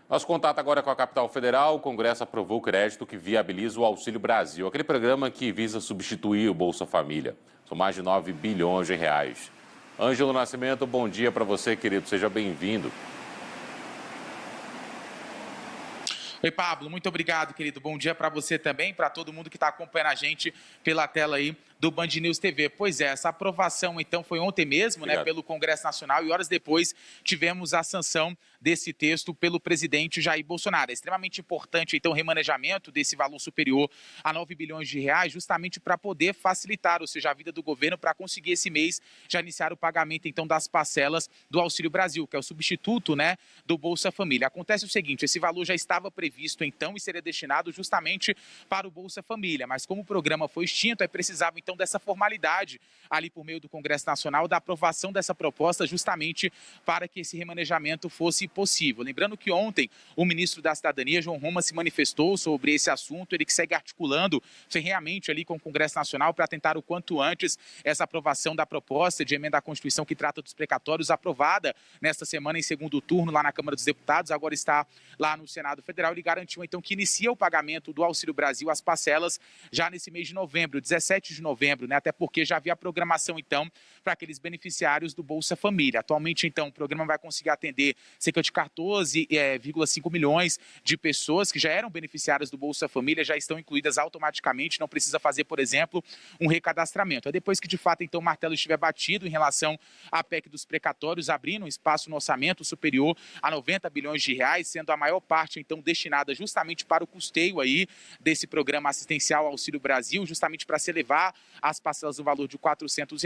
Nosso contato agora é com a capital federal. O Congresso aprovou o crédito que viabiliza o Auxílio Brasil, aquele programa que visa substituir o Bolsa Família. São mais de 9 bilhões de reais. Ângelo Nascimento, bom dia para você, querido. Seja bem-vindo. Oi, Pablo, muito obrigado, querido. Bom dia para você também, para todo mundo que está acompanhando a gente pela tela aí do Band News TV. Pois é, essa aprovação, então, foi ontem mesmo, né, pelo Congresso Nacional, e horas depois tivemos a sanção desse texto pelo presidente Jair Bolsonaro. É extremamente importante, então, o remanejamento desse valor superior a 9 bilhões de reais, justamente para poder facilitar, ou seja, a vida do governo para conseguir esse mês já iniciar o pagamento, então, das parcelas do Auxílio Brasil, que é o substituto, né, do Bolsa Família. Acontece o seguinte, esse valor já estava previsto, então, e seria destinado justamente para o Bolsa Família, mas como o programa foi extinto, aí precisava, então, dessa formalidade ali por meio do Congresso Nacional, da aprovação dessa proposta justamente para que esse remanejamento fosse possível. Lembrando que ontem o ministro da Cidadania, João Roma, se manifestou sobre esse assunto, ele que segue articulando ferrenhamente ali com o Congresso Nacional para tentar o quanto antes essa aprovação da proposta de emenda à Constituição que trata dos precatórios, aprovada nesta semana em segundo turno lá na Câmara dos Deputados, agora está lá no Senado Federal. Ele garantiu então que inicia o pagamento do Auxílio Brasil, as parcelas, já nesse mês de novembro, 17 de novembro, né? Até porque já havia programação, então, para aqueles beneficiários do Bolsa Família. Atualmente, então, o programa vai conseguir atender cerca de 14,5 milhões de pessoas que já eram beneficiárias do Bolsa Família, já estão incluídas automaticamente, não precisa fazer, por exemplo, um recadastramento. É depois que, de fato, então, o martelo estiver batido em relação à PEC dos precatórios, abrindo um espaço no orçamento superior a 90 bilhões de reais, sendo a maior parte, então, destinada justamente para o custeio aí desse programa assistencial Auxílio Brasil, justamente para se elevar as parcelas no valor de R$ 400,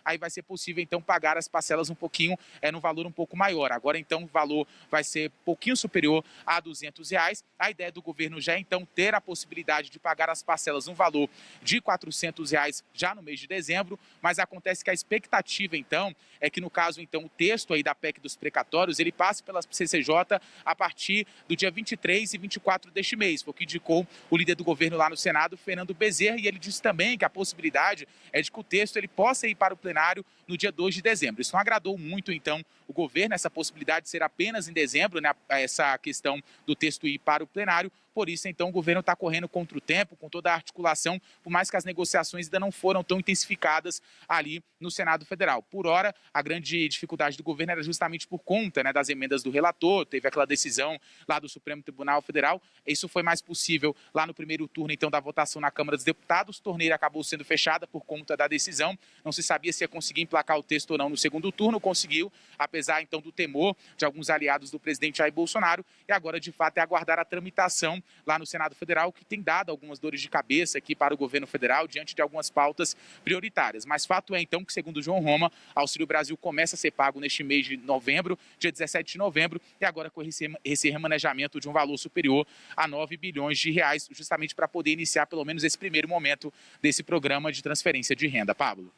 aí vai ser possível, então, pagar as parcelas um pouquinho, no valor um pouco maior. Agora, então, o valor vai ser um pouquinho superior a R$ 200. A ideia do governo já é, então, ter a possibilidade de pagar as parcelas no valor de R$ 400 já no mês de dezembro, mas acontece que a expectativa, então, é que, no caso, então, o texto aí da PEC dos precatórios, ele passe pela CCJ a partir do dia 23 e 24 deste mês, foi o que indicou o líder do governo lá no Senado, Fernando Bezerra, e ele disse também que a possibilidade é de que o texto ele possa ir para o plenário no dia 2 de dezembro. Isso não agradou muito, então, o governo, essa possibilidade de ser apenas em dezembro, né, essa questão do texto ir para o plenário. Por isso, então, o governo está correndo contra o tempo, com toda a articulação, por mais que as negociações ainda não foram tão intensificadas ali no Senado Federal. Por hora, a grande dificuldade do governo era justamente por conta, né, das emendas do relator, teve aquela decisão lá do Supremo Tribunal Federal. Isso foi mais possível lá no primeiro turno, então, da votação na Câmara dos Deputados. A torneira acabou sendo fechada por conta da decisão. Não se sabia se ia conseguir emplacar o texto ou não no segundo turno. Conseguiu, apesar, então, do temor de alguns aliados do presidente Jair Bolsonaro. E agora, de fato, é aguardar a tramitação lá no Senado Federal, que tem dado algumas dores de cabeça aqui para o governo federal diante de algumas pautas prioritárias. Mas fato é, então, que segundo João Roma, Auxílio Brasil começa a ser pago neste mês de novembro, dia 17 de novembro, e agora com esse remanejamento de um valor superior a 9 bilhões de reais, justamente para poder iniciar pelo menos esse primeiro momento desse programa de transferência de renda. Pablo.